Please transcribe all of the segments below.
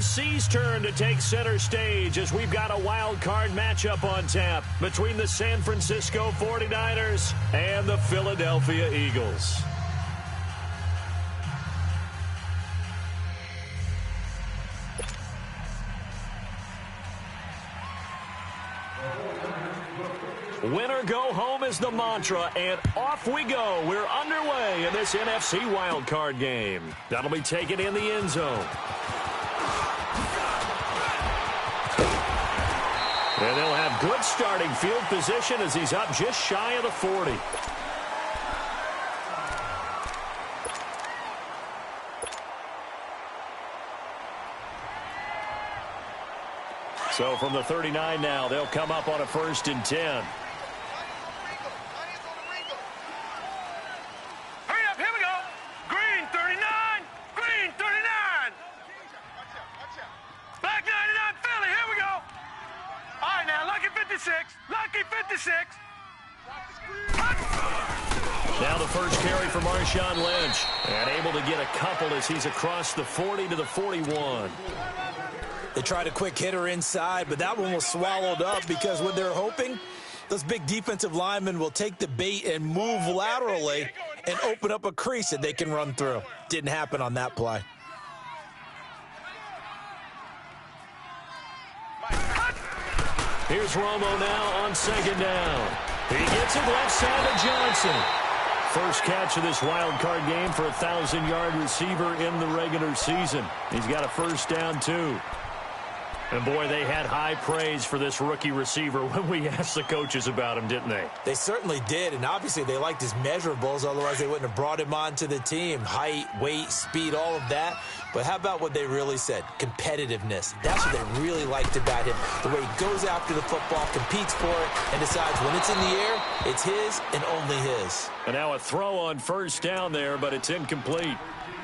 NFC's turn to take center stage as we've got a wild card matchup on tap between the San Francisco 49ers and the Philadelphia Eagles. Winner go home is the mantra, and off we go. We're underway in this NFC wildcard game. That'll be taken in the end zone. And they'll have good starting field position as he's up just shy of the 40. So from the 39 now, they'll come up on a 1st and 10. Now the first carry for Marshawn Lynch. And able to get a couple as he's across the 40 to the 41. They tried a quick hitter inside, but that one was swallowed up because what they're hoping, those big defensive linemen will take the bait and move laterally and open up a crease that they can run through. Didn't happen on that play. Here's Romo now on 2nd down. He gets it left side to Johnson. First catch of this wild card game for a 1,000-yard receiver in the regular season. He's got a 1st down, too. And, boy, they had high praise for this rookie receiver when we asked the coaches about him, didn't they? They certainly did, and obviously they liked his measurables. Otherwise, they wouldn't have brought him onto the team. Height, weight, speed, all of that. But how about what they really said? Competitiveness. That's what they really liked about him. The way he goes after the football, competes for it, and decides when it's in the air, it's his and only his. And now a throw on 1st down there, but it's incomplete.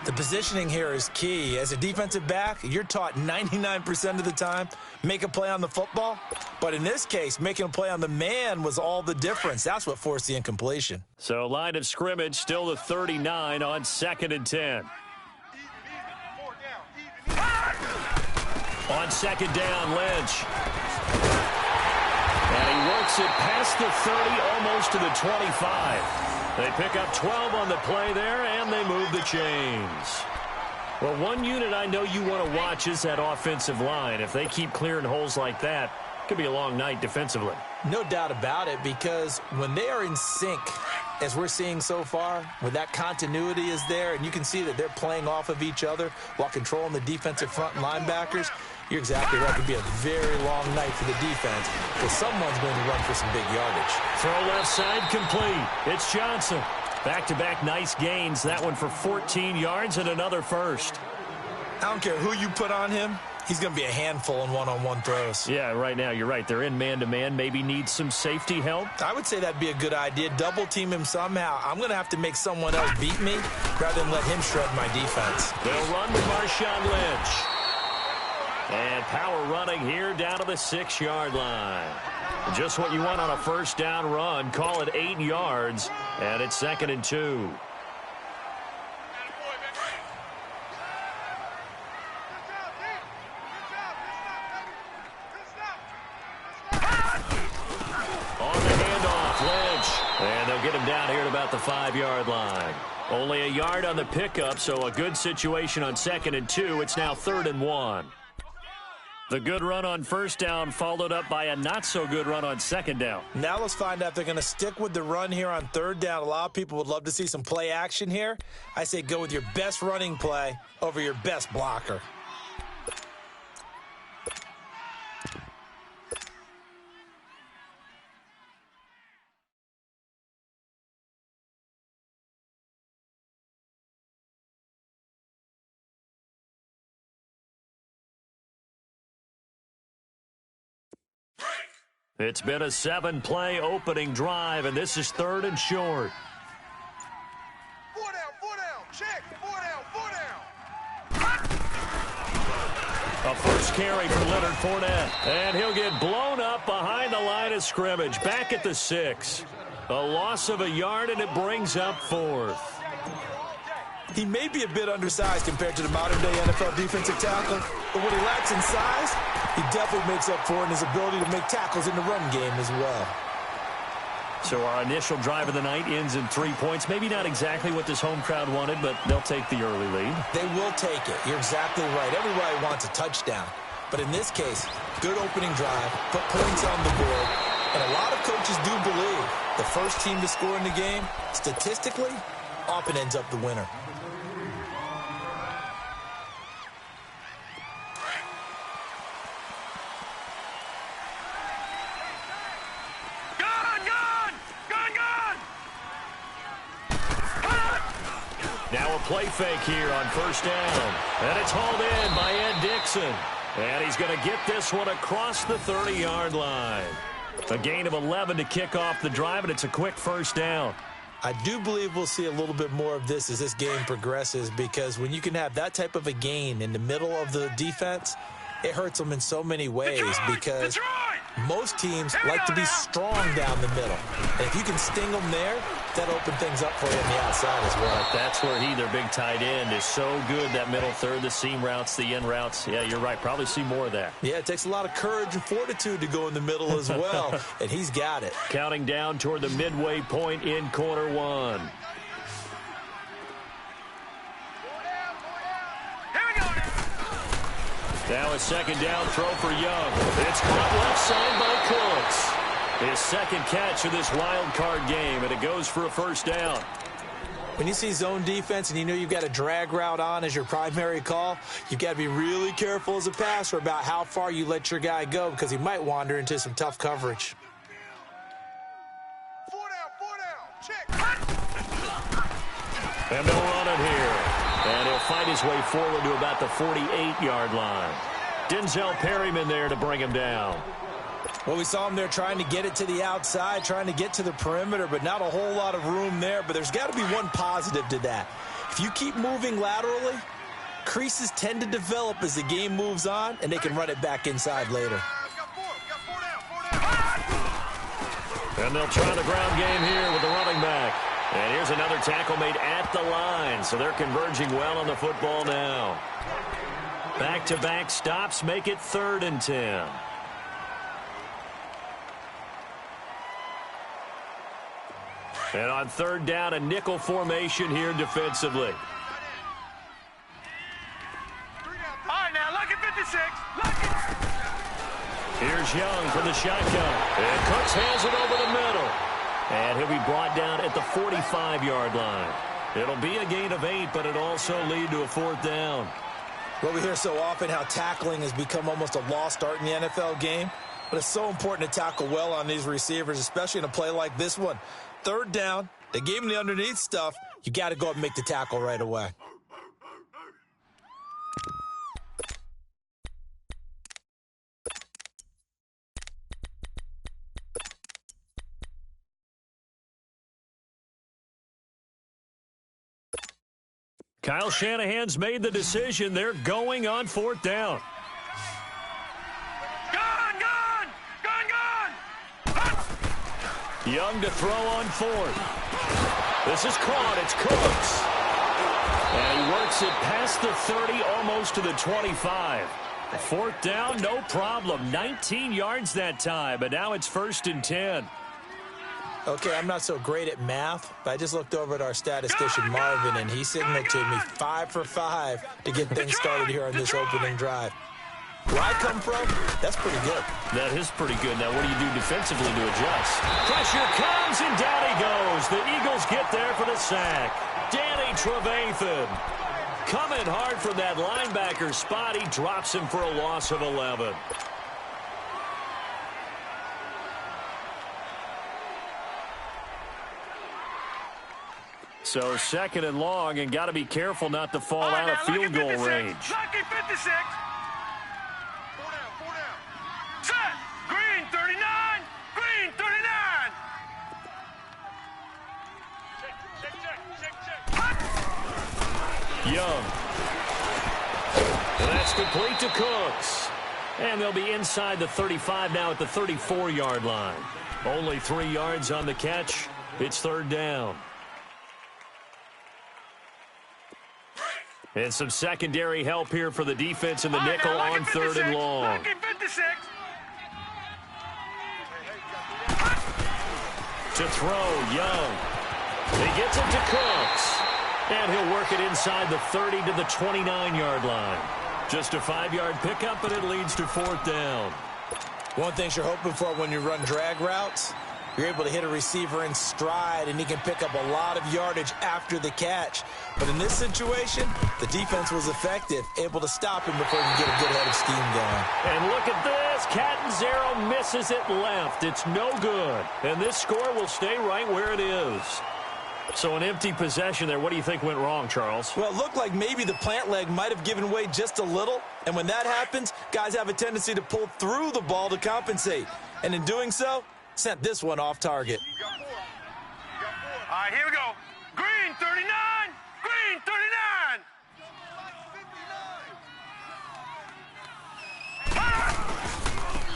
The positioning here is key. As a defensive back, you're taught 99% of the time, make a play on the football. But in this case, making a play on the man was all the difference. That's what forced the incompletion. So line of scrimmage still the 39 on 2nd and 10. On 2nd down, Lynch. And he works it past the 30, almost to the 25. They pick up 12 on the play there, and they move the chains. Well, one unit I know you want to watch is that offensive line. If they keep clearing holes like that, it could be a long night defensively. No doubt about it, because when they are in sync, as we're seeing so far, when that continuity is there, and you can see that they're playing off of each other while controlling the defensive front and linebackers, you're exactly right. It could be a very long night for the defense, because someone's going to run for some big yardage. Throw left side complete. It's Johnson. Back-to-back nice gains. That one for 14 yards and another 1st. I don't care who you put on him. He's going to be a handful in one-on-one throws. Yeah, right now, you're right. They're in man-to-man. Maybe needs some safety help. I would say that'd be a good idea. Double-team him somehow. I'm going to have to make someone else beat me rather than let him shred my defense. They'll run with Marshawn Lynch. And power running here down to the 6-yard line. Just what you want on a 1st down run. Call it 8 yards, and it's 2nd and 2. And they'll get him down here at about the 5-yard line. Only a yard on the pickup, so a good situation on 2nd and 2. It's now 3rd and 1. The good run on 1st down followed up by a not-so-good run on 2nd down. Now let's find out if they're going to stick with the run here on 3rd down. A lot of people would love to see some play action here. I say go with your best running play over your best blocker. It's been a 7-play opening drive, and this is 3rd and short. 4 down, check, 4 down. A first carry for Leonard Fournette, and he'll get blown up behind the line of scrimmage, back at the 6. A loss of a yard, and it brings up 4th. He may be a bit undersized compared to the modern-day NFL defensive tackle, but what he lacks in size, he definitely makes up for in his ability to make tackles in the run game as well. So our initial drive of the night ends in 3 points. Maybe not exactly what this home crowd wanted, but they'll take the early lead. They will take it. You're exactly right. Everybody wants a touchdown. But in this case, good opening drive, put points on the board, and a lot of coaches do believe the first team to score in the game, statistically, often ends up the winner. Now a play fake here on first down. And it's hauled in by Ed Dixon. And he's going to get this one across the 30-yard line. A gain of 11 to kick off the drive, and it's a quick first down. I do believe we'll see a little bit more of this as this game progresses, because when you can have that type of a gain in the middle of the defense, it hurts them in so many ways, because most teams like to be strong down the middle. And if you can sting them there, that opens things up for you on the outside as well. That's where their big tight end, is so good, that middle third, the seam routes, the in routes. Yeah, you're right. Probably see more of that. Yeah, it takes a lot of courage and fortitude to go in the middle as well, and he's got it. Counting down toward the midway point in quarter one. Now a second down throw for Young. It's caught left side by Cooks. His second catch of this wild card game, and it goes for a first down. When you see zone defense and you know you've got a drag route on as your primary call, you've got to be really careful as a passer about how far you let your guy go, because he might wander into some tough coverage. 4 down, check. And they'll run it here. And he'll fight his way forward to about the 48-yard line. Denzel Perryman there to bring him down. Well, we saw him there trying to get it to the outside, trying to get to the perimeter, but not a whole lot of room there. But there's got to be one positive to that. If you keep moving laterally, creases tend to develop as the game moves on, and they can run it back inside later. And they'll try the ground game here with the running back. And here's another tackle made at the line, so they're converging well on the football now. Back-to-back stops make it 3rd and 10. And on 3rd down, a nickel formation here defensively. All right, now, look at 56. Here's Young from the shotgun. And Cooks has it over the middle. And he'll be brought down at the 45-yard line. It'll be a gain of 8, but it'll also lead to a 4th down. Well, we hear so often how tackling has become almost a lost art in the NFL game. But it's so important to tackle well on these receivers, especially in a play like this one. 3rd down, they gave him the underneath stuff. You got to go up and make the tackle right away. Kyle Shanahan's made the decision. They're going on 4th down. Young to throw on 4th. This is caught. It's Cooks. And he works it past the 30, almost to the 25. 4th down, no problem. 19 yards that time, but now it's 1st and 10. Okay, I'm not so great at math, but I just looked over at our statistician, Marvin, and he signaled to me 5 for 5 to get things started here on this opening drive. Where I come from, that's pretty good. That is pretty good. Now, what do you do defensively to adjust? Pressure comes, and down he goes. The Eagles get there for the sack. Danny Trevathan coming hard from that linebacker spot. He drops him for a loss of 11. So 2nd and long, and got to be careful not to fall out of field goal range. Lucky 56. 4 down. Set. Green 39. Green 39. Check. Young. And that's complete to Cooks. And they'll be inside the 35 now at the 34-yard line. Only 3 yards on the catch. It's 3rd down. And some secondary help here for the defense in the nickel on 3rd and long. To throw, Young. He gets it to Cooks. And he'll work it inside the 30 to the 29-yard line. Just a 5-yard pickup, and it leads to 4th down. One thing you're hoping for when you run drag routes, you're able to hit a receiver in stride, and he can pick up a lot of yardage after the catch. But in this situation, the defense was effective, able to stop him before he can get a good head of steam going. And look at this. Catanzaro misses it left. It's no good. And this score will stay right where it is. So an empty possession there. What do you think went wrong, Charles? Well, it looked like maybe the plant leg might have given way just a little. And when that happens, guys have a tendency to pull through the ball to compensate. And in doing so, sent this one off target. All right, here we go. Green 39. Green 39.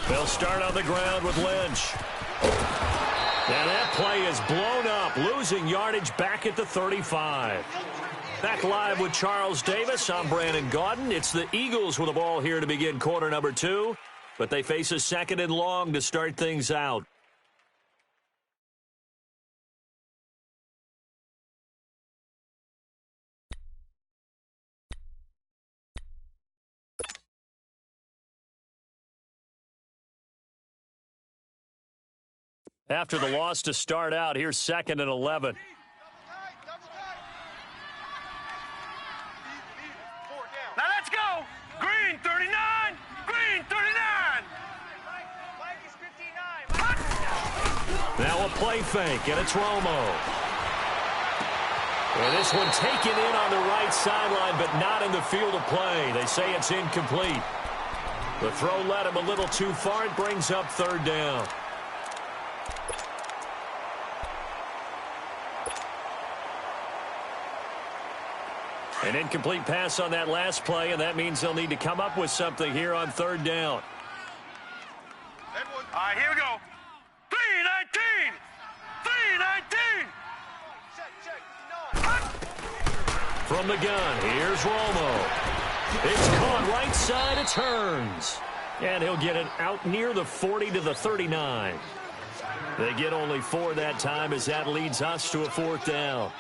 They'll start on the ground with Lynch. And that play is blown up, losing yardage back at the 35. Back live with Charles Davis. I'm Brandon Gaudin. It's the Eagles with the ball here to begin quarter number 2. But they face a 2nd and long to start things out. After the loss to start out, here's 2nd and 11. Now let's go. Green 39. Green 39. Now a play fake, and it's Romo. And this one taken in on the right sideline, but not in the field of play. They say it's incomplete. The throw led him a little too far. It brings up 3rd down. An incomplete pass on that last play, and that means they'll need to come up with something here on 3rd down. All right, here we go. 319. 319. From the gun, here's Romo. It's caught right side, it turns. And he'll get it out near the 40 to the 39. They get only 4 that time as that leads us to a 4th down.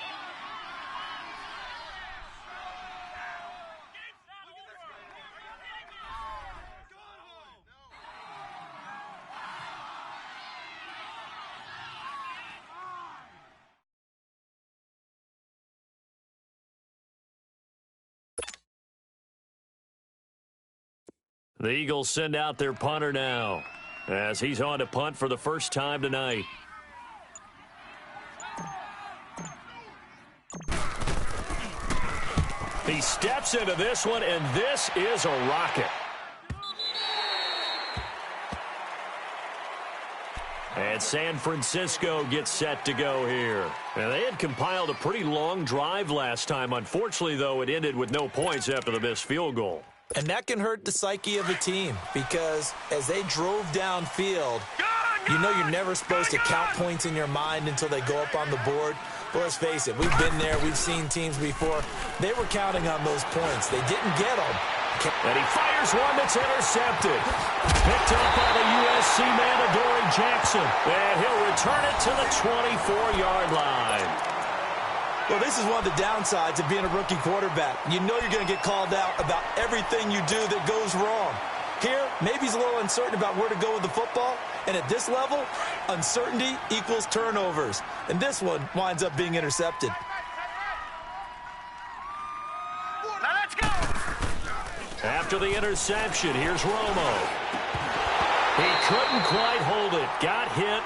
The Eagles send out their punter now as he's on to punt for the first time tonight. He steps into this one, and this is a rocket. And San Francisco gets set to go here. And they had compiled a pretty long drive last time. Unfortunately, though, it ended with no points after the missed field goal. And that can hurt the psyche of a team because as they drove downfield, you know you're never supposed to count points in your mind until they go up on the board. But let's face it, we've been there. We've seen teams before. They were counting on those points. They didn't get them. And he fires one that's intercepted. Picked up by the USC man, Adoree Jackson. And he'll return it to the 24-yard line. Well, this is one of the downsides of being a rookie quarterback. You know you're going to get called out about everything you do that goes wrong. Here, maybe he's a little uncertain about where to go with the football. And at this level, uncertainty equals turnovers. And this one winds up being intercepted. Now let's go. After the interception, here's Romo. He couldn't quite hold it. Got hit.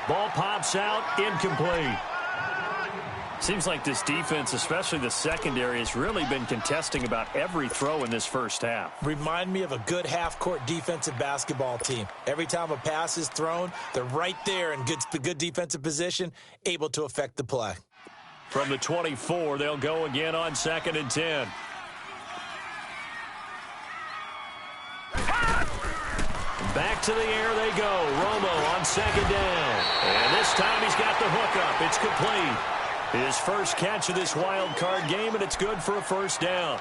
Ball pops out. Incomplete. Seems like this defense, especially the secondary, has really been contesting about every throw in this first half. Remind me of a good half-court defensive basketball team. Every time a pass is thrown, they're right there in good defensive position, able to affect the play. From the 24, they'll go again on 2nd and 10. Back to the air they go. Romo on 2nd down. And this time he's got the hookup. It's complete. His first catch of this wild card game, and it's good for a first down.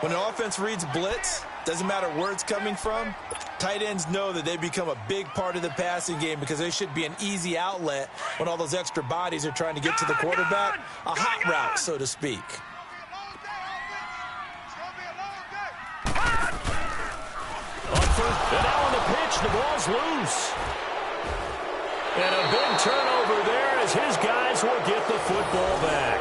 When an offense reads blitz, doesn't matter where it's coming from, tight ends know that they become a big part of the passing game because they should be an easy outlet when all those extra bodies are trying to get to the quarterback. A hot route, so to speak. On first, and now on the pitch, the ball's loose. And a big turnover there as his guys will get the football back.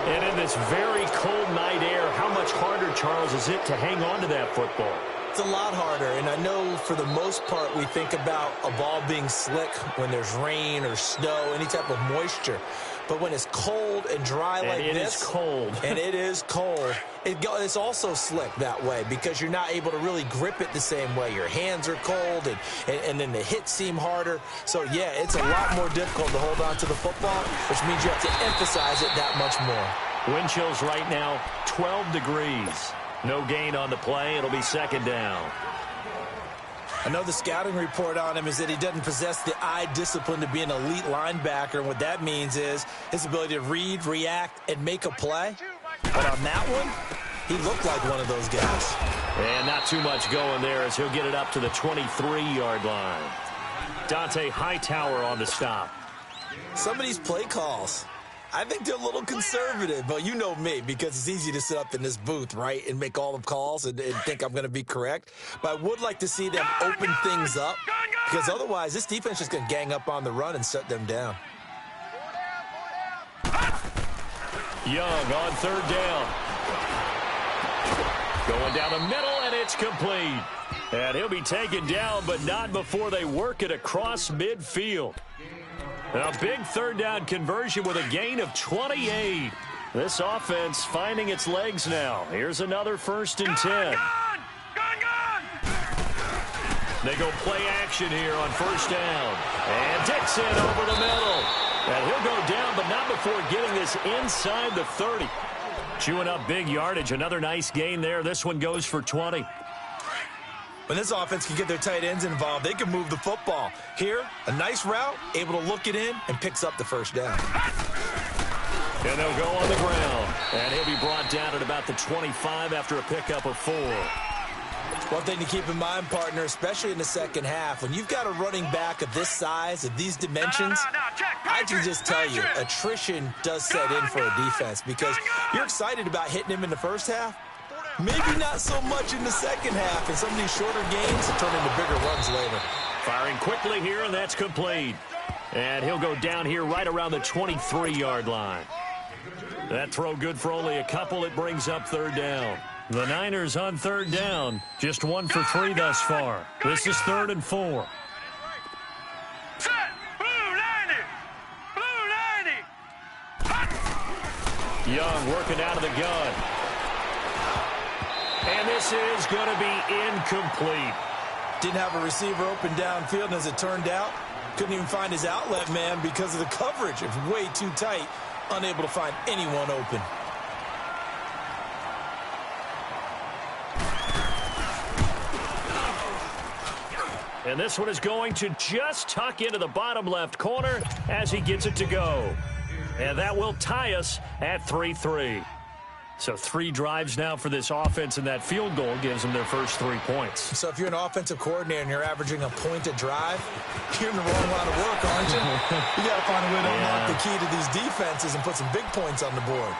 And in this very cold night air, how much harder, Charles, is it to hang on to that football? It's a lot harder, and I know for the most part we think about a ball being slick when there's rain or snow, any type of moisture. But when it's cold and dry like this, and it is cold, and it is cold, it's also slick that way because you're not able to really grip it the same way. Your hands are cold, and then the hits seem harder. So, yeah, it's a lot more difficult to hold on to the football, which means you have to emphasize it that much more. Wind chills right now, 12 degrees. No gain on the play. It'll be second down. I know the scouting report on him is that he doesn't possess the eye discipline to be an elite linebacker. And what that means is his ability to read, react, and make a play. But on that one, he looked like one of those guys. And not too much going there as he'll get it up to the 23-yard line. Dante Hightower on the stop. Some of these play calls, I think they're a little conservative, but you know me, because it's easy to sit up in this booth, right, and make all the calls and think I'm going to be correct. But I would like to see them open things up, because otherwise this defense is going to gang up on the run and shut them down. Young on third down. Going down the middle, and it's complete. And he'll be taken down, but not before they work it across midfield. A big third down conversion with a gain of 28. This offense finding its legs now. Here's another 1st and 10. They go play action here on first down. And Dixon over the middle. And he'll go down, but not before getting this inside the 30. Chewing up big yardage. Another nice gain there. This one goes for 20. When this offense can get their tight ends involved, they can move the football. Here, a nice route, able to look it in, and picks up the first down. And they'll go on the ground. And he'll be brought down at about the 25 after a pickup of 4. One thing to keep in mind, partner, especially in the second half, when you've got a running back of this size, of these dimensions, I can just tell you, attrition does set in for a defense because you're excited about hitting him in the first half. Maybe not so much in the second half, and some of these shorter games turn into bigger runs later. Firing quickly here, and that's complete. And he'll go down here right around the 23-yard line. That throw good for only a couple. It brings up third down. The Niners on third down. Just 1 for 3 thus far. This is 3rd and 4. Set. Blue 90. Blue 90. Young working out of the gun. And this is going to be incomplete. Didn't have a receiver open downfield, and as it turned out, couldn't even find his outlet man because of the coverage. It was way too tight, unable to find anyone open. And this one is going to just tuck into the bottom left corner as he gets it to go. And that will tie us at 3-3. So 3 drives now for this offense, and that field goal gives them their first 3 points. So if you're an offensive coordinator and you're averaging a point a drive, you're in the wrong line of work, aren't you? You got to find a way to unlock the key to these defenses and put some big points on the board.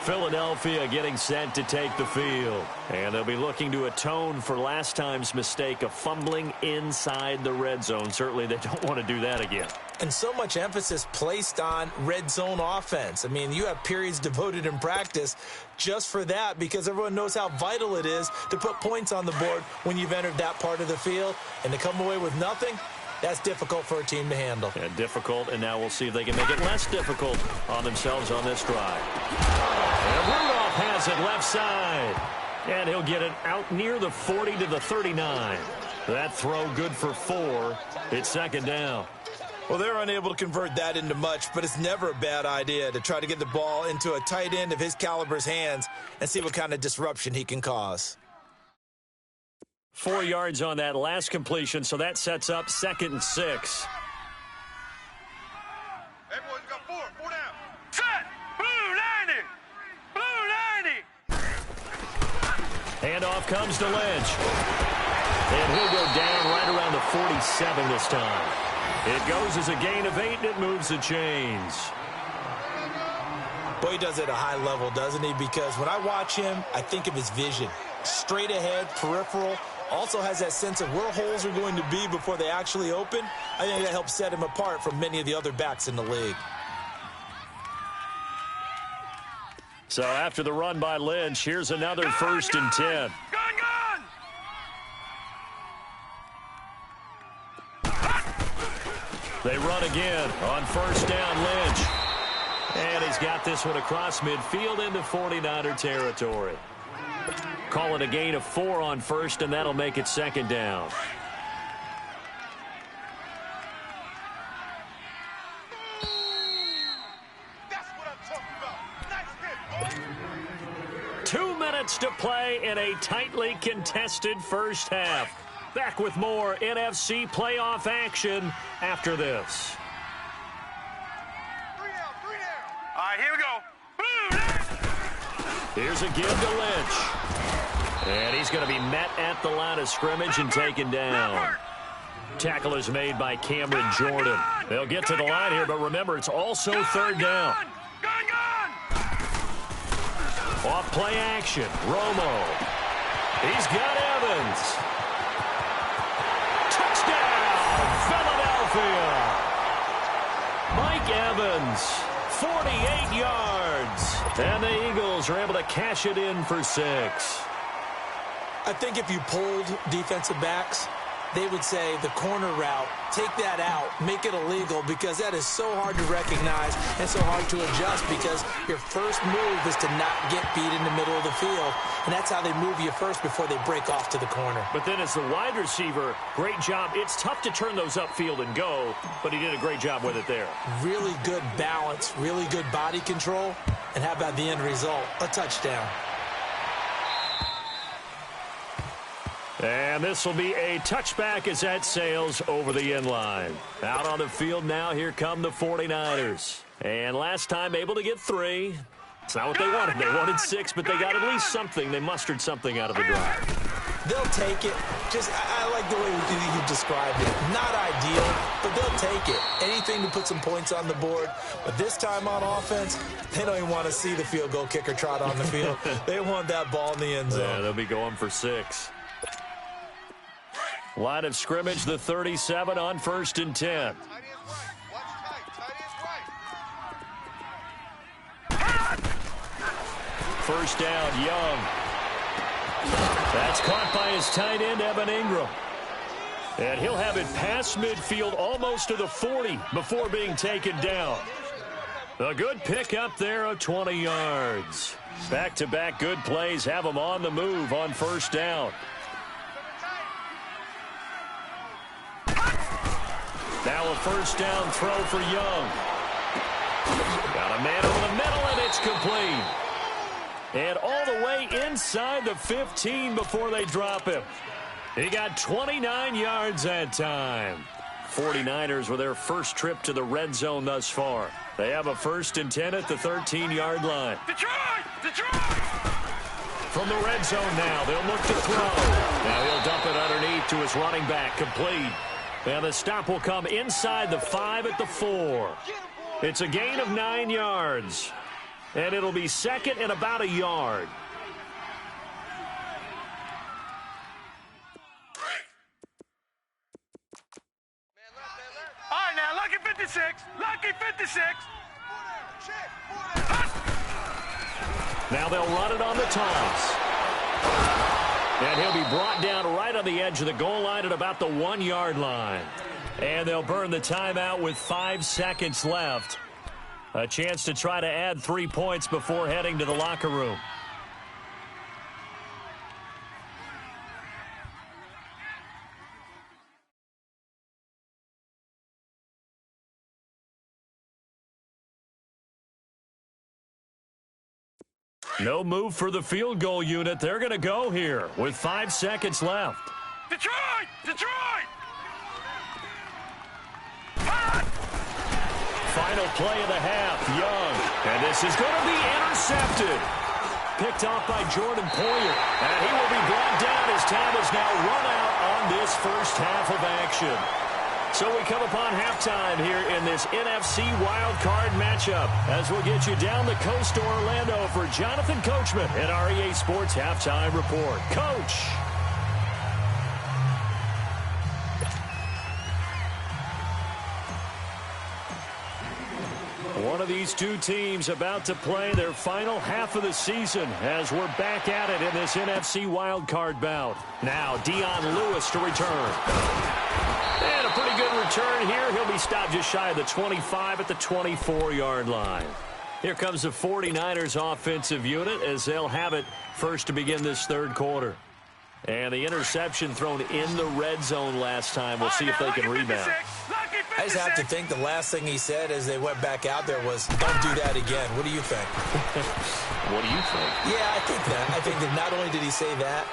Philadelphia getting set to take the field. And they'll be looking to atone for last time's mistake of fumbling inside the red zone. Certainly they don't want to do that again. And so much emphasis placed on red zone offense. I mean, you have periods devoted in practice just for that because everyone knows how vital it is to put points on the board when you've entered that part of the field. And to come away with nothing, that's difficult for a team to handle. Yeah, difficult, and now we'll see if they can make it less difficult on themselves on this drive. And Rudolph has it left side. And he'll get it out near the 40 to the 39. That throw good for 4. It's second down. Well, they're unable to convert that into much, but it's never a bad idea to try to get the ball into a tight end of his caliber's hands and see what kind of disruption he can cause. 4 yards on that last completion, so that sets up 2nd and 6. Hey, boys, got 4 4 down. Set. Blue 90. Blue 90. Handoff comes to Lynch. And he'll go down right around the 47 this time. It goes as a gain of 8, and it moves the chains. Boy, he does it at a high level, doesn't he? Because when I watch him, I think of his vision. Straight ahead, peripheral. Also has that sense of where holes are going to be before they actually open. I think that helps set him apart from many of the other backs in the league. So after the run by Lynch, here's another 1st and 10. They run again on 1st down, Lynch. And he's got this one across midfield into 49er territory. Call it a gain of 4 on 1st, and that'll make it 2nd down. That's what I'm talking about. Nice hit, boy. 2 minutes to play in a tightly contested first half. Back with more NFC playoff action after this. 3 down, 3 down. All right, here we go. Blue. Here's a give to Lynch. And he's going to be met at the line of scrimmage and taken down. Tackle is made by Cameron Jordan. They'll get to the line here, but remember, it's also 3rd down. Off play action. Romo. He's got Evans. Touchdown, Philadelphia. Mike Evans, 48 yards. And the Eagles are able to cash it in for 6. I think if you polled defensive backs, they would say the corner route, take that out, make it illegal, because that is so hard to recognize and so hard to adjust, because your first move is to not get beat in the middle of the field, and that's how they move you first before they break off to the corner. But then as the wide receiver, great job. It's tough to turn those upfield and go, but he did a great job with it there. Really good balance, really good body control, and how about the end result? A touchdown. And this will be a touchback as that sails over the end line. Out on the field now, here come the 49ers. And last time able to get 3. It's not what they wanted. They wanted 6, but they got at least something. They mustered something out of the drive. They'll take it. I like the way you described it. Not ideal, but they'll take it. Anything to put some points on the board. But this time on offense, they don't even want to see the field goal kicker trot on the field. They want that ball in the end zone. Yeah, they'll be going for 6. Line of scrimmage, the 37 on 1st and 10. Tight end's right. Watch tight. Tight end's right. 1st down, Young. That's caught by his tight end, Evan Ingram. And he'll have it past midfield almost to the 40 before being taken down. A good pick up there of 20 yards. Back-to-back good plays have him on the move on 1st down. Now a 1st down throw for Young. Got a man over the middle, and it's complete. And all the way inside the 15 before they drop him. He got 29 yards that time. 49ers with their first trip to the red zone thus far. They have a 1st and 10 at the 13-yard line. Detroit! Detroit! From the red zone now, they'll look to throw. Now he'll dump it underneath to his running back, complete. And the stop will come inside the 5 at the 4. It's a gain of 9 yards. And it'll be 2nd and about a yard. All right, now, lucky 56. Lucky 56. Now they'll run it on the toss. And he'll be brought down right on the edge of the goal line at about the 1-yard line. And they'll burn the timeout with 5 seconds left. A chance to try to add 3 points before heading to the locker room. No move for the field goal unit. They're going to go here with 5 seconds left. Detroit! Detroit! final play of the half, Young. And this is going to be intercepted. Picked off by Jordan Poyer. And he will be brought down as time is now run out on this first half of action. So we come upon halftime here in this NFC wildcard matchup as we'll get you down the coast to Orlando for Jonathan Coachman at our EA Sports Halftime Report. Coach. One of these two teams about to play their final half of the season as we're back at it in this NFC wildcard bout. Now Dion Lewis to return. And a pretty good return here. He'll be stopped just shy of the 25 at the 24-yard line. Here comes the 49ers offensive unit as they'll have it first to begin this third quarter. And the interception thrown in the red zone last time. We'll see if they can rebound. I just have to think the last thing he said as they went back out there was, don't do that again. What do you think? What do you think? Yeah, I think that. I think that not only did he say that,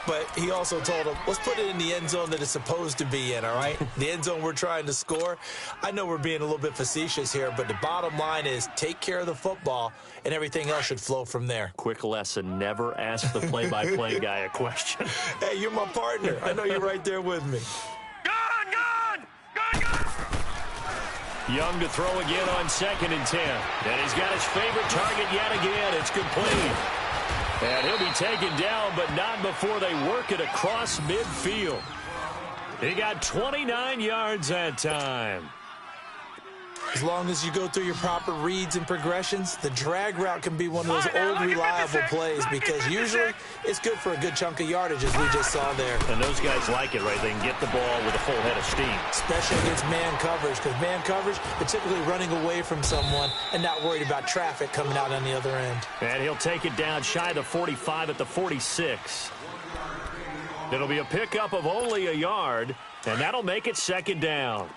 but he also told him, let's put it in the end zone that it's supposed to be in, all right? The end zone we're trying to score. I know we're being a little bit facetious here, but the bottom line is take care of the football, and everything else should flow from there. Quick lesson, never ask the play-by-play guy a question. Hey, you're my partner. I know you're right there with me. Young to throw again on 2nd and 10. And he's got his favorite target yet again. It's complete. And he'll be taken down, but not before they work it across midfield. He got 29 yards that time. As long as you go through your proper reads and progressions, the drag route can be one of those old reliable plays because usually it's good for a good chunk of yardage as we just saw there. And those guys like it, right? They can get the ball with a full head of steam. Especially against man coverage because man coverage, they're typically running away from someone and not worried about traffic coming out on the other end. And he'll take it down shy of the 45 at the 46. It'll be a pickup of only a yard, and that'll make it 2nd down.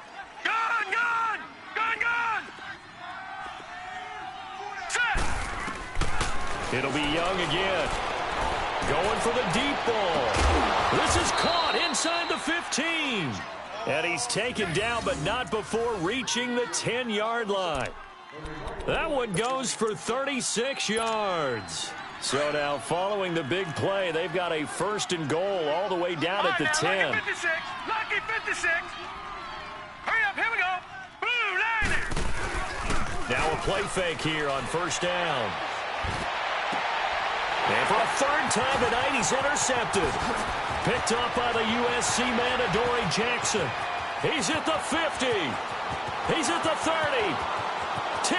It'll be Young again. Going for the deep ball. This is caught inside the 15. And he's taken down, but not before reaching the 10-yard line. That one goes for 36 yards. So now following the big play, they've got a 1st and goal all the way down at the 10. Lucky 56. Hurry up, here we go. Blue line. Now a play fake here on 1st down. And for a 3rd time tonight, he's intercepted. Picked up by the USC man, Adoree Jackson. He's at the 50. He's at the 30. 10.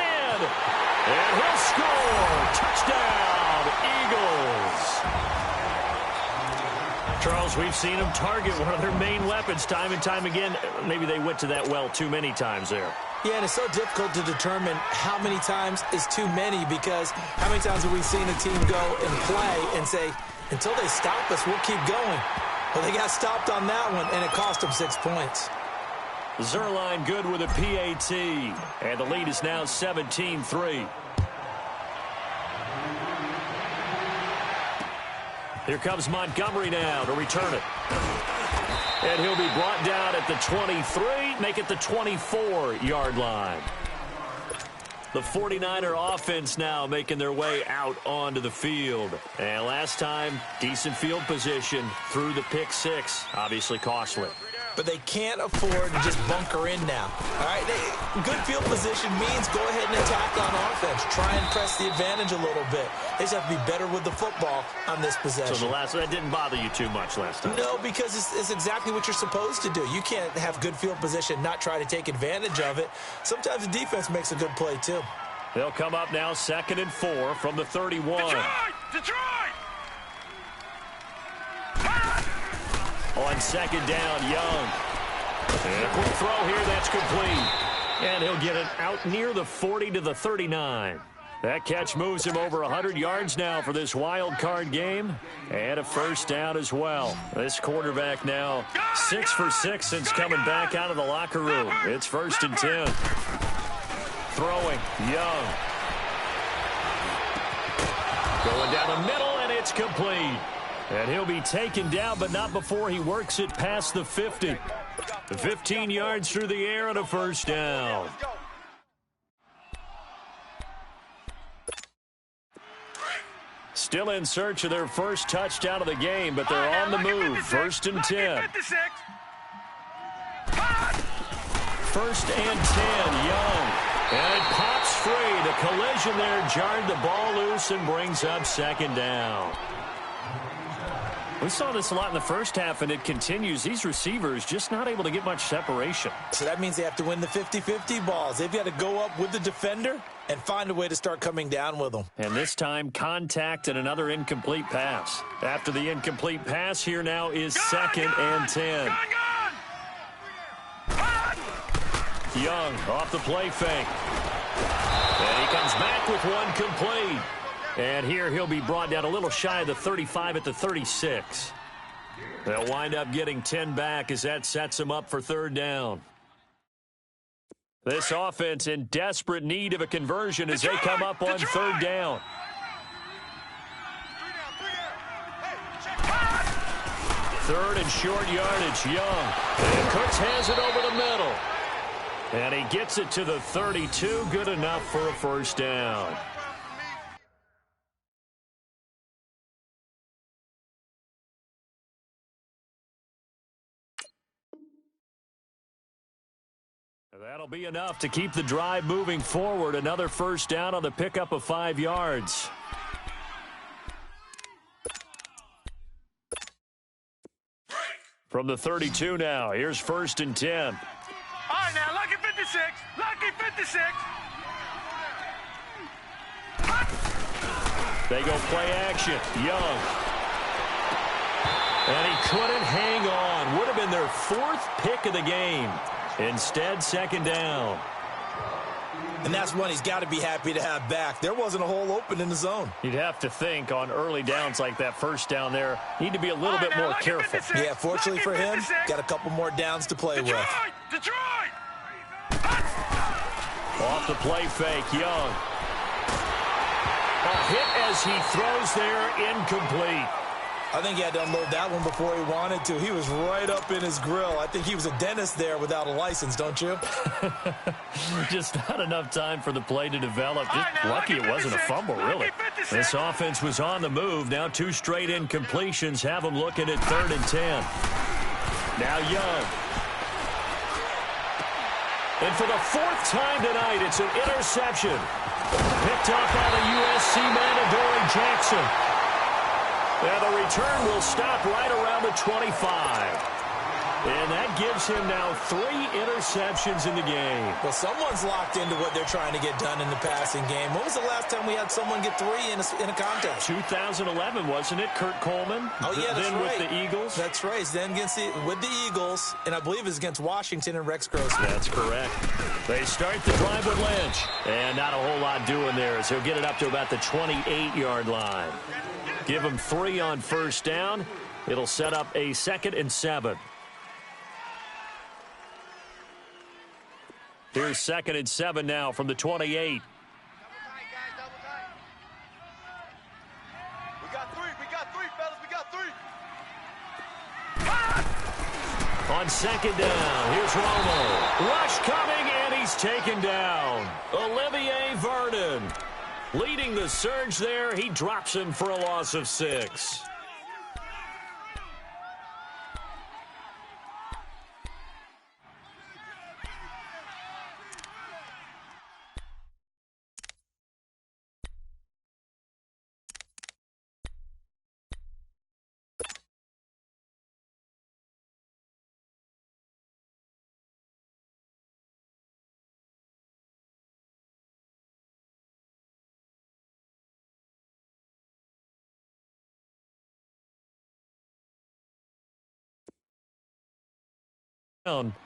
And he'll score. Touchdown, Eagles. Charles, we've seen him target one of their main weapons time and time again. Maybe they went to that well too many times there. Yeah, and it's so difficult to determine how many times is too many because how many times have we seen a team go and play and say, until they stop us, we'll keep going. Well, they got stopped on that one, and it cost them 6 points. Zerline good with a PAT, and the lead is now 17-3. Here comes Montgomery now to return it. And he'll be brought down at the 23, make it the 24-yard line. The 49er offense now making their way out onto the field. And last time, decent field position through the pick 6, obviously costly. But they can't afford to just bunker in now. All right, good field position means go ahead and attack on offense. Try and press the advantage a little bit. They just have to be better with the football on this possession. So that didn't bother you too much last time? No, because it's exactly what you're supposed to do. You can't have good field position, not try to take advantage of it. Sometimes the defense makes a good play, too. They'll come up now 2nd and 4 from the 31. Detroit! On 2nd down, Young. And a quick throw here, that's complete. And he'll get it out near the 40 to the 39. That catch moves him over 100 yards now for this wild card game. And a 1st down as well. This quarterback now 6 for 6 since coming back out of the locker room. It's 1st and 10. Throwing, Young. Going down the middle, and it's complete. And he'll be taken down, but not before he works it past the 50. 15 yards through the air and a 1st down. Still in search of their first touchdown of the game, but they're on the move. 1st and 10. 1st and 10, Young. And it pops free. The collision there jarred the ball loose and brings up 2nd down. We saw this a lot in the first half, and it continues. These receivers just not able to get much separation. So that means they have to win the 50-50 balls. They've got to go up with the defender and find a way to start coming down with them. And this time, contact and another incomplete pass. After the incomplete pass, here now is 2nd and 10. Young off the play fake. And he comes back with one complete. And here he'll be brought down a little shy of the 35 at the 36. They'll wind up getting 10 back as that sets them up for 3rd down. This offense in desperate need of a conversion as they come up on 3rd down. Third and short yardage, Young. And Cooks has it over the middle. And he gets it to the 32, good enough for a 1st down. That'll be enough to keep the drive moving forward. Another 1st down on the pickup of 5 yards. From the 32 now, here's 1st and 10. All right, now, lucky 56. Lucky 56. They go play action. Young. And he couldn't hang on. Would have been their 4th pick of the game. Instead, 2nd down. And that's one he's got to be happy to have back. There wasn't a hole open in the zone. You'd have to think on early downs like that 1st down there, need to be a little bit more careful. Yeah, fortunately for him, got a couple more downs to play with. Detroit! Off the play fake, Young. A hit as he throws there, incomplete. I think he had to unload that one before he wanted to. He was right up in his grill. I think he was a dentist there without a license, don't you? Just not enough time for the play to develop. Just lucky it wasn't a fumble, really. This offense was on the move. Now 2 straight incompletions have them looking at 3rd and 10. Now Young. And for the 4th time tonight, it's an interception. Picked off by the USC man, Adoree Jackson. And the return will stop right around the 25. And that gives him now 3 interceptions in the game. Well, someone's locked into what they're trying to get done in the passing game. When was the last time we had someone get 3 in a contest? 2011, wasn't it? Kurt Coleman? Oh, yeah, that's then right. With the Eagles? That's right. Then with the Eagles, and I believe it's against Washington and Rex Grossman. That's correct. They start the drive with Lynch. And not a whole lot doing there as he'll get it up to about the 28-yard line. Give him 3 on 1st down. It'll set up a 2nd and 7. Here's 2nd and 7 now from the 28. We got 3, fellas. We got 3. On 2nd down, here's Romo. Rush coming, and he's taken down. Olivier Vernon leading the surge there. He drops him for a loss of 6.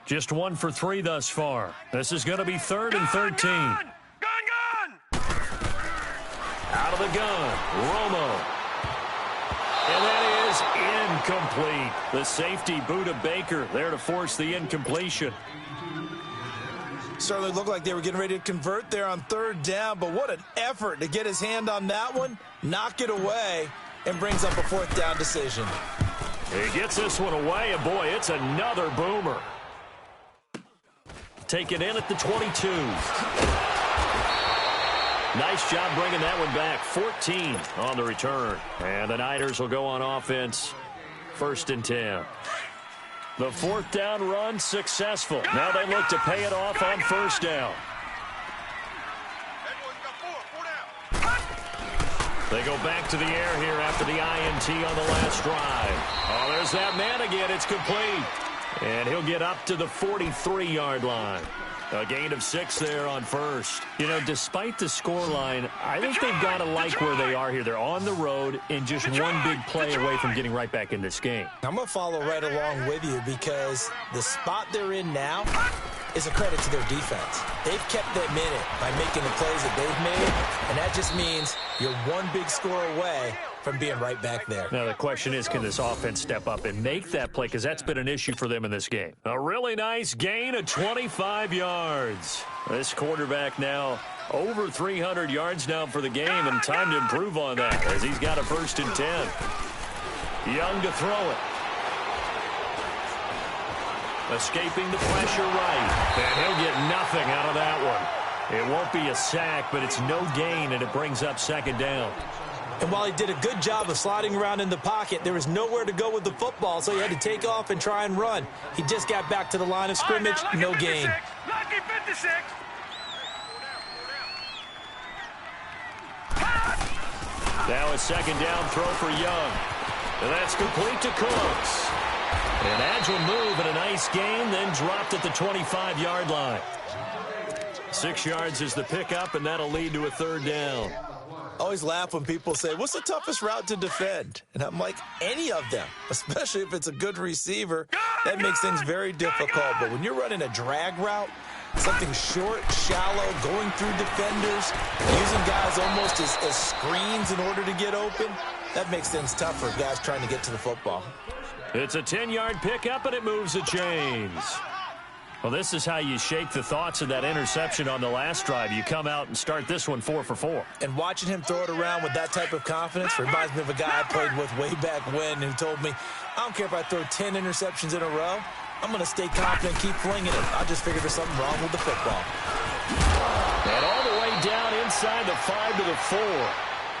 Just 1 for 3 thus far. This is going to be 3rd and 13. Gun! Out of the gun, Romo. And that is incomplete. The safety, Budda Baker, there to force the incompletion. Certainly looked like they were getting ready to convert there on 3rd down, but what an effort to get his hand on that one, knock it away, and brings up a 4th down decision. He gets this one away, and boy, it's another boomer. Taken in at the 22. Nice job bringing that one back. 14 on the return. And the Niners will go on offense. 1st and 10. The 4th down run successful. Now they look to pay it off on 1st down. They go back to the air here after the INT on the last drive. Oh, there's that man again. It's complete. And he'll get up to the 43-yard line. A gain of 6 there on 1st. You know, despite the scoreline, I think they've got to like where they are here. They're on the road and just one big play away from getting right back in this game. I'm going to follow right along with you because the spot they're in now is a credit to their defense. They've kept them in it by making the plays that they've made, and that just means you're one big score away from being right back there. Now, the question is, can this offense step up and make that play? Because that's been an issue for them in this game. A really nice gain of 25 yards. This quarterback now over 300 yards now for the game, and time to improve on that as he's got a 1st and 10. Young to throw it. Escaping the pressure right. And he'll get nothing out of that one. It won't be a sack, but it's no gain, and it brings up 2nd down. And while he did a good job of sliding around in the pocket, there was nowhere to go with the football, so he had to take off and try and run. He just got back to the line of scrimmage, no gain. Lucky 56. Now a 2nd down throw for Young. And that's complete to Cooks. An agile move and a nice gain, then dropped at the 25-yard line. 6 yards is the pickup, and that'll lead to a 3rd down. I always laugh when people say, what's the toughest route to defend? And I'm like, any of them, especially if it's a good receiver. That makes things very difficult. But when you're running a drag route, something short, shallow, going through defenders, using guys almost as screens in order to get open, that makes things tough for guys trying to get to the football. It's a 10-yard pickup, and it moves the chains. Well, this is how you shake the thoughts of that interception on the last drive. You come out and start this one 4 for 4. And watching him throw it around with that type of confidence reminds me of a guy I played with way back when who told me, I don't care if I throw 10 interceptions in a row. I'm going to stay confident, keep flinging it. I just figured there's something wrong with the football. And all the way down inside the 5 to the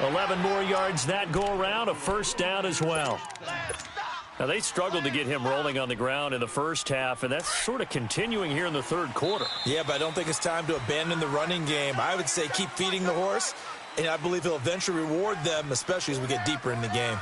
4. 11 more yards that go around, a 1st down as well. Now, they struggled to get him rolling on the ground in the first half, and that's sort of continuing here in the 3rd quarter. Yeah, but I don't think it's time to abandon the running game. I would say keep feeding the horse, and I believe he'll eventually reward them, especially as we get deeper in the game.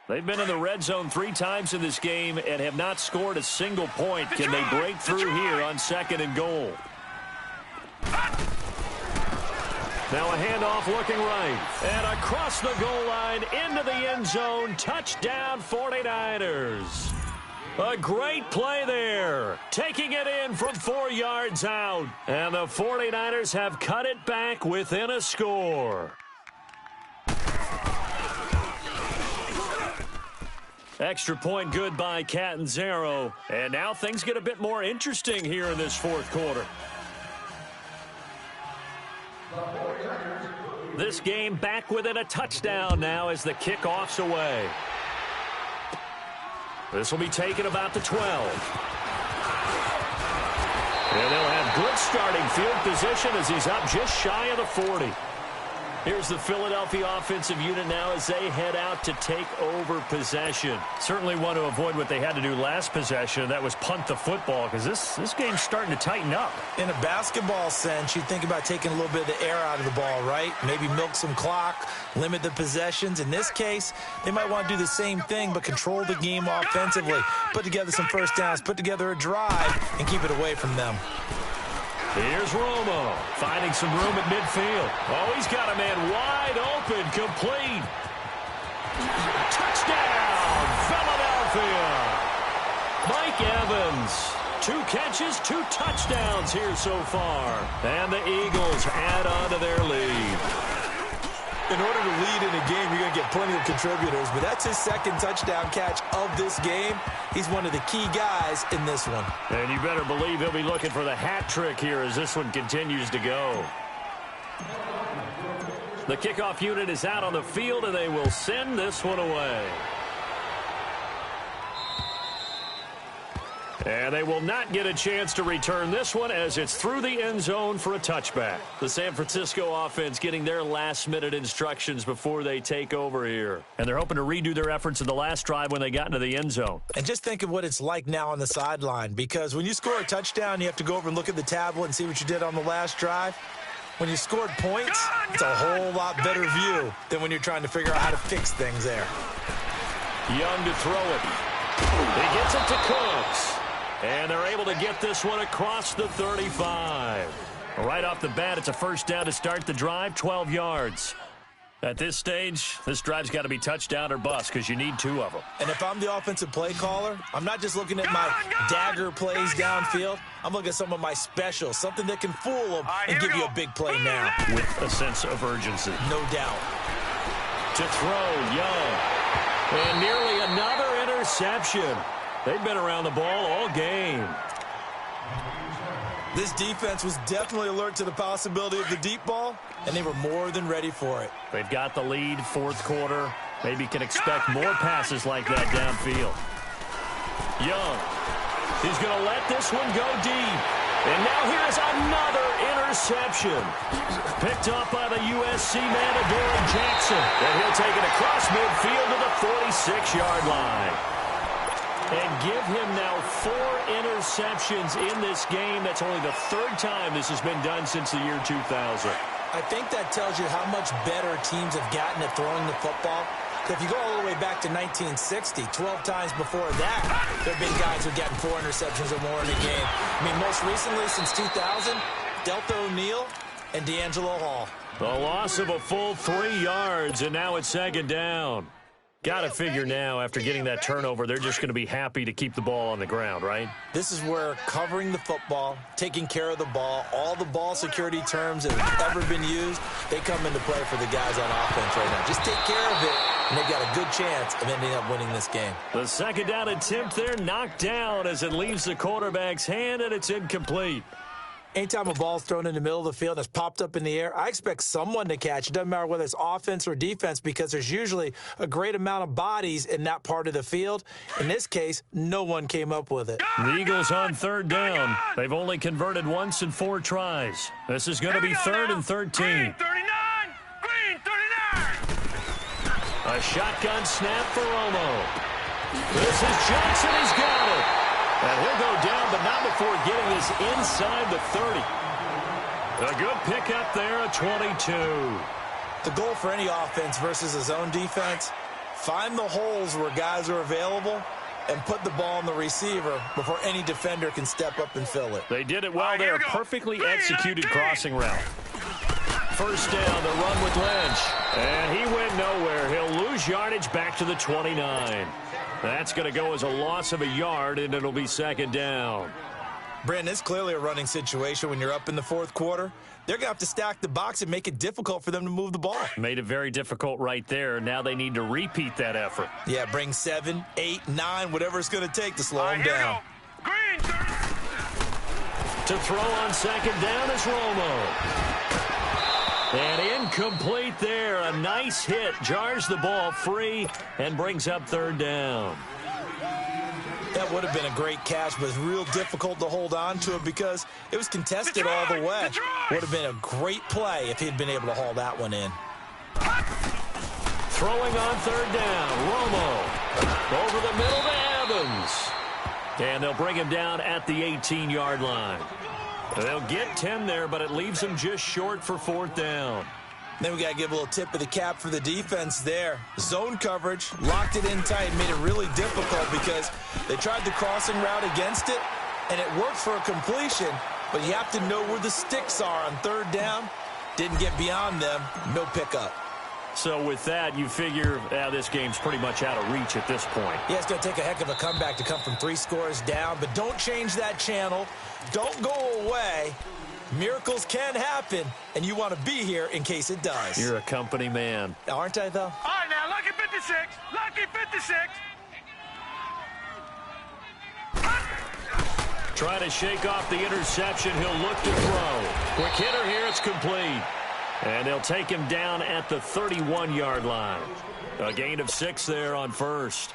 They've been in the red zone 3 times in this game and have not scored a single point. Can they break through here on 2nd and goal? Now a handoff looking right. And across the goal line into the end zone. Touchdown 49ers. A great play there. Taking it in from 4 yards out. And the 49ers have cut it back within a score. Extra point good by Catanzaro. And now things get a bit more interesting here in this 4th quarter. This game back within a touchdown now as the kickoff's away. This will be taken about the 12. And they'll have good starting field position as he's up just shy of the 40. Here's the Philadelphia offensive unit now as they head out to take over possession. Certainly want to avoid what they had to do last possession. That was punt the football because this game's starting to tighten up. In a basketball sense, you think about taking a little bit of the air out of the ball, right? Maybe milk some clock, limit the possessions. In this case, they might want to do the same thing but control the game offensively. Put together some first downs, put together a drive, and keep it away from them. Here's Romo, finding some room at midfield. Oh, he's got a man wide open, complete. Touchdown, Philadelphia. Mike Evans, 2 catches, 2 touchdowns here so far. And the Eagles add on to their lead. In order to lead in a game, you're going to get plenty of contributors, but that's his 2nd touchdown catch of this game. He's one of the key guys in this one. And you better believe he'll be looking for the hat trick here as this one continues to go. The kickoff unit is out on the field, and they will send this one away. And they will not get a chance to return this one as it's through the end zone for a touchback. The San Francisco offense getting their last-minute instructions before they take over here. And they're hoping to redo their efforts in the last drive when they got into the end zone. And just think of what it's like now on the sideline, because when you score a touchdown, you have to go over and look at the tablet and see what you did on the last drive. When you scored points, it's a whole lot better view than when you're trying to figure out how to fix things there. Young to throw it. He gets it to Cooks. And they're able to get this one across the 35. Right off the bat, it's a first down to start the drive, 12 yards. At this stage, this drive's got to be touchdown or bust because you need 2 of them. And if I'm the offensive play caller, I'm not just looking at my dagger plays downfield. I'm looking at some of my specials, something that can fool them and give you a big play now. With a sense of urgency. No doubt. To throw, Young. And nearly another interception. They've been around the ball all game. This defense was definitely alert to the possibility of the deep ball, and they were more than ready for it. They've got the lead, fourth quarter. Maybe can expect more passes like that downfield. Young. He's going to let this one go deep. And now here's another interception. Picked up by the USC man, Adoree Jackson. And he'll take it across midfield to the 46-yard line. And give him now 4 interceptions in this game. That's only the 3rd time this has been done since the year 2000. I think that tells you how much better teams have gotten at throwing the football. If you go all the way back to 1960, 12 times before that, there have been guys who've gotten 4 interceptions or more in a game. I mean, most recently, since 2000, Delta O'Neal and D'Angelo Hall. The loss of a full 3 yards, and now it's 2nd down. Got to figure now, after getting that turnover, they're just going to be happy to keep the ball on the ground, right? This is where covering the football, taking care of the ball, all the ball security terms that have ever been used, they come into play for the guys on offense right now. Just take care of it, and they've got a good chance of ending up winning this game. The 2nd down attempt there knocked down as it leaves the quarterback's hand, and it's incomplete. Anytime a ball's thrown in the middle of the field that's popped up in the air, I expect someone to catch. It doesn't matter whether it's offense or defense because there's usually a great amount of bodies in that part of the field. In this case, no one came up with it. The Eagles on 3rd down. They've only converted once in 4 tries. This is going to be 3rd and 13. Green 39! Green 39! A shotgun snap for Romo. This is Johnson. He's got it. And he'll go down, but not before getting this inside the 30. A good pickup there, a 22. The goal for any offense versus a zone defense, find the holes where guys are available and put the ball on the receiver before any defender can step up and fill it. They did it well there. Perfectly executed crossing route. First down, the run with Lynch. And he went nowhere. He'll lose yardage back to the 29. That's going to go as a loss of a yard, and it'll be 2nd down. Brandon, it's clearly a running situation when you're up in the 4th quarter. They're going to have to stack the box and make it difficult for them to move the ball. Made it very difficult right there. Now they need to repeat that effort. Yeah, bring 7, 8, 9, whatever it's going to take to slow them down. Green 30. To throw on 2nd down is Romo. And incomplete there. A nice hit. Jars the ball free and brings up 3rd down. That would have been a great catch, but it's real difficult to hold on to it because it was contested all the way. Would have been a great play if he'd been able to haul that one in. Throwing on 3rd down. Romo. Over the middle to Evans. And they'll bring him down at the 18-yard line. They'll get 10 there, but it leaves them just short for 4th down. Then we got to give a little tip of the cap for the defense there. Zone coverage, locked it in tight, made it really difficult because they tried the crossing route against it, and it worked for a completion, but you have to know where the sticks are on 3rd down. Didn't get beyond them, no pickup. So with that, you figure this game's pretty much out of reach at this point. Yeah, it's going to take a heck of a comeback to come from 3 scores down, but don't change that channel. Don't go away. Miracles can happen, and you want to be here in case it does. You're a company man. Aren't I, though? All right, now, lucky 56. Lucky 56. Trying to shake off the interception. He'll look to throw. Quick hitter here. It's complete. And they'll take him down at the 31-yard line. A gain of 6 there on 1st.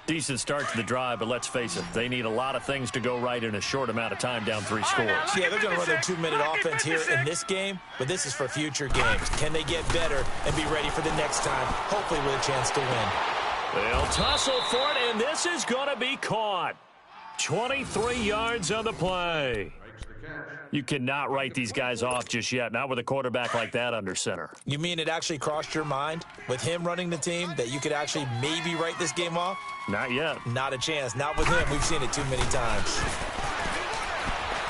Decent start to the drive, but let's face it, they need a lot of things to go right in a short amount of time, down 3 scores. Yeah, they're going to run their 2-minute offense here in this game, but this is for future games. Can they get better and be ready for the next time, hopefully with a chance to win? They'll tussle for it, and this is going to be caught. 23 yards on the play. You cannot write these guys off just yet, not with a quarterback like that under center. You mean it actually crossed your mind with him running the team that you could actually maybe write this game off? Not yet. Not a chance. Not with him. We've seen it too many times.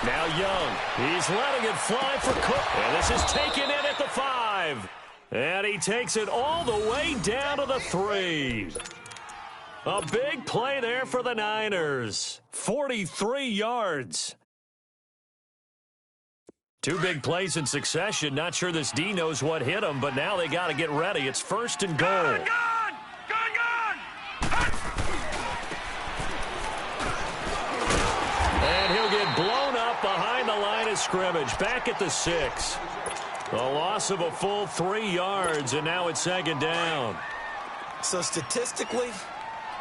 Now Young. He's letting it fly for Cook. And this is taken in at the 5. And he takes it all the way down to the 3. A big play there for the Niners. 43 yards. 2 big plays in succession. Not sure this D knows what hit him, but now they got to get ready. It's 1st and goal. Gone! And he'll get blown up behind the line of scrimmage. Back at the 6. A loss of a full 3 yards, and now it's 2nd down. So statistically,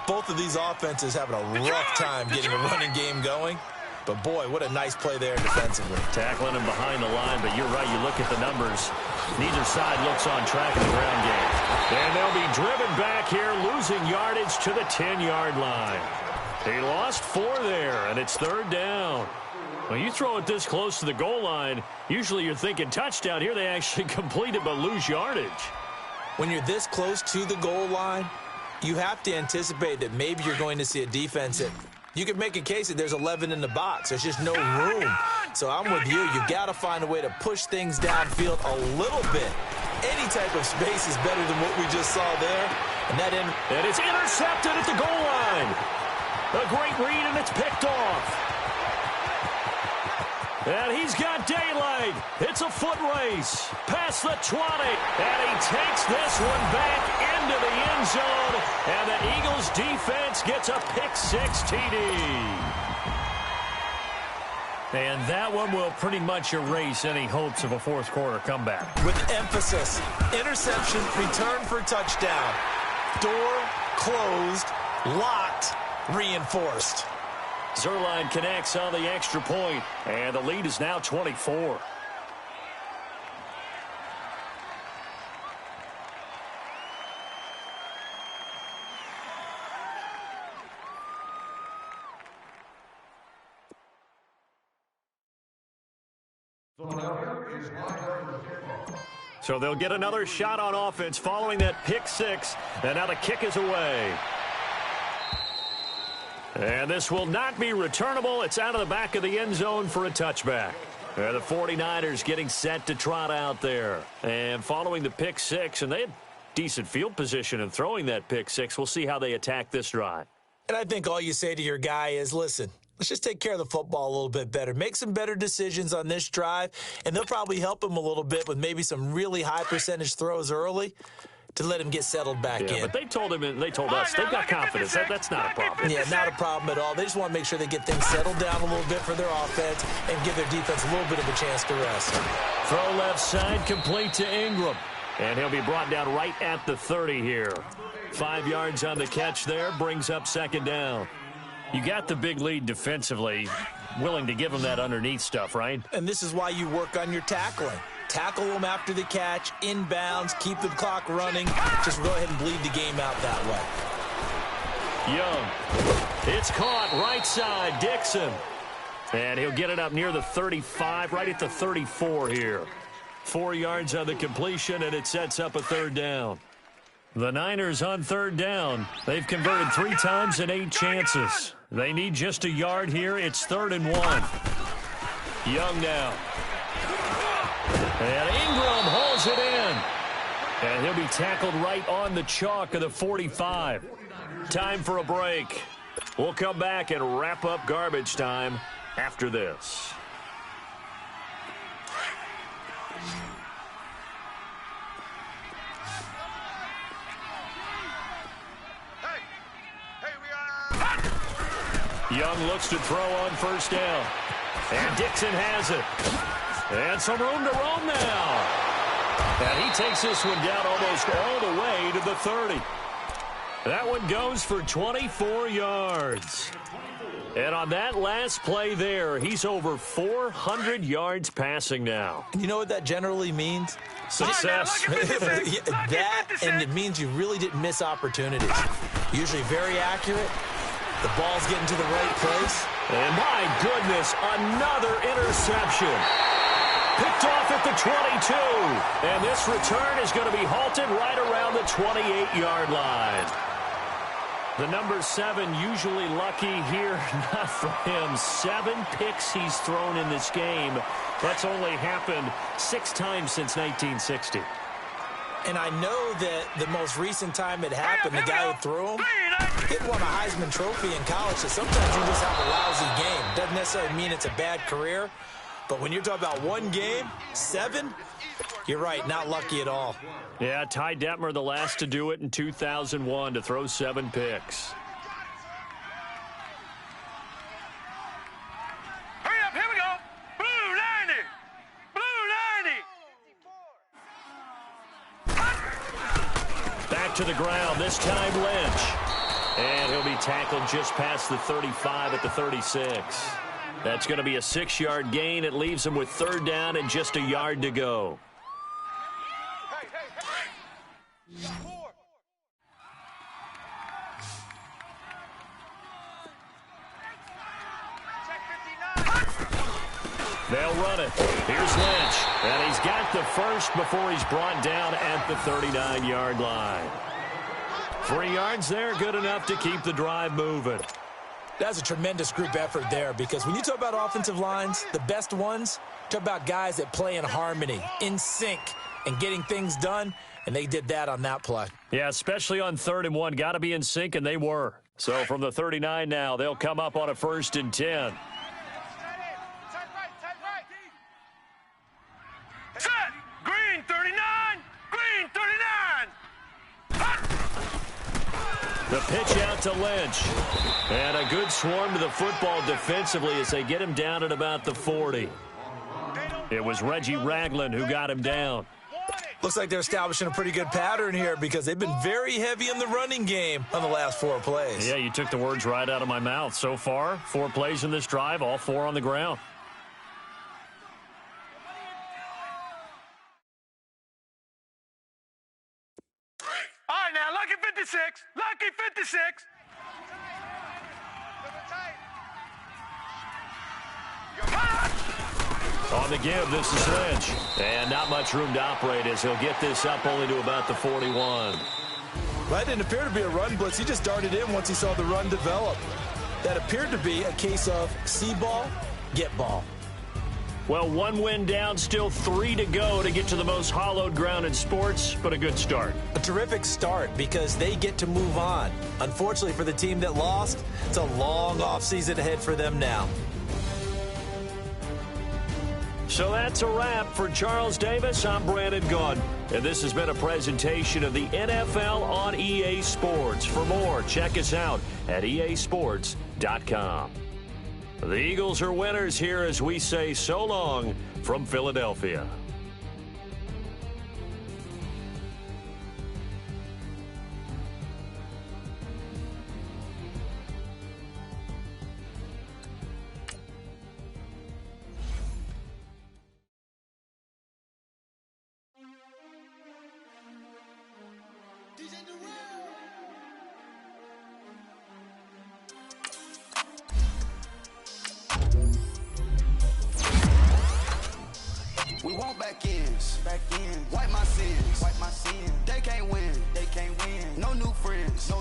both of these offenses having a rough time getting a running game going. But, boy, what a nice play there defensively. Tackling him behind the line, but you're right. You look at the numbers. Neither side looks on track in the ground game. And they'll be driven back here, losing yardage to the 10-yard line. He lost 4 there, and it's 3rd down. When you throw it this close to the goal line, usually you're thinking touchdown. Here they actually complete it but lose yardage. When you're this close to the goal line, you have to anticipate that maybe you're going to see a defense that you could make a case that there's 11 in the box. There's just no room. So I'm with you. You've got to find a way to push things downfield a little bit. Any type of space is better than what we just saw there. And it's intercepted at the goal line. A great read, and it's picked off. And he's got daylight. It's a foot race. Past the 20. And he takes this one back into the end zone. And the Eagles defense gets a pick-6 TD. And that one will pretty much erase any hopes of a fourth-quarter comeback. With emphasis, interception, return for touchdown. Door closed, locked, reinforced. Zerline connects on the extra point, and the lead is now 24. So they'll get another shot on offense following that pick-6, and now the kick is away. And this will not be returnable. It's out of the back of the end zone for a touchback. The 49ers getting set to trot out there. And following the pick-6, and they had decent field position in throwing that pick-6. We'll see how they attack this drive. And I think all you say to your guy is, listen, let's just take care of the football a little bit better. Make some better decisions on this drive, and they'll probably help him a little bit with maybe some really high-percentage throws early to let him get settled back in. But they told him, and they told us, they've got confidence. That's not a problem. Yeah, not a problem at all. They just want to make sure they get things settled down a little bit for their offense and give their defense a little bit of a chance to rest. Throw left side, complete to Ingram. And he'll be brought down right at the 30 here. 5 yards on the catch there, brings up 2nd down. You got the big lead defensively, willing to give them that underneath stuff, right? And this is why you work on your tackling. Tackle them after the catch, inbounds, keep the clock running. Just go ahead and bleed the game out that way. Young. It's caught right side, Dixon. And he'll get it up near the 35, right at the 34 here. 4 yards on the completion, and it sets up a 3rd down. The Niners on 3rd down. They've converted 3 times in 8 chances. They need just a yard here. It's 3rd and 1. Young now. And Ingram holds it in. And he'll be tackled right on the chalk of the 45. Time for a break. We'll come back and wrap up garbage time after this. Young looks to throw on 1st down. And Dixon has it. And some room to roam now. And he takes this one down almost all the way to the 30. That one goes for 24 yards. And on that last play there, he's over 400 yards passing now. And you know what that generally means? Success. That, and it means you really didn't miss opportunities. Usually very accurate. The ball's getting to the right place. And my goodness, another interception. Picked off at the 22. And this return is going to be halted right around the 28-yard line. The number 7 usually lucky here, not for him. 7 picks he's thrown in this game. That's only happened 6 times since 1960. And I know that the most recent time it happened, the guy who threw him, he won a Heisman Trophy in college, so sometimes you just have a lousy game. Doesn't necessarily mean it's a bad career, but when you're talking about one game, 7, you're right, not lucky at all. Yeah, Ty Detmer, the last to do it in 2001, to throw 7 picks. Hurry up, here we go. Blue 90. Blue 90. Back to the ground, this time Lynch. And he'll be tackled just past the 35 at the 36. That's going to be a 6-yard gain. It leaves him with 3rd down and just a yard to go. They'll run it. Here's Lynch. And he's got the first before he's brought down at the 39-yard line. 3 yards there, good enough to keep the drive moving. That's a tremendous group effort there, because when you talk about offensive lines, the best ones, talk about guys that play in harmony, in sync, and getting things done, and they did that on that play. Yeah, especially on 3rd and 1. Got to be in sync, and they were. So from the 39 now, they'll come up on a 1st and 10. Set. Green 39. Green 39. The pitch out to Lynch. And a good swarm to the football defensively as they get him down at about the 40. It was Reggie Ragland who got him down. Looks like they're establishing a pretty good pattern here, because they've been very heavy in the running game on the last 4 plays. Yeah, you took the words right out of my mouth. So far, 4 plays in this drive, all 4 on the ground. All right, now, lucky 56. Lucky 56. On the give, this is Lynch. And not much room to operate as he'll get this up only to about the 41. Well, that didn't appear to be a run blitz. He just darted in once he saw the run develop. That appeared to be a case of see ball, get ball. Well, 1 win down, still 3 to go to get to the most hallowed ground in sports, but a good start. A terrific start, because they get to move on. Unfortunately for the team that lost, it's a long offseason ahead for them now. So that's a wrap for Charles Davis. I'm Brandon Gaudin, and this has been a presentation of the NFL on EA Sports. For more, check us out at easports.com. The Eagles are winners here as we say so long from Philadelphia. We want back ends. Wipe my sins. They can't win. No new friends.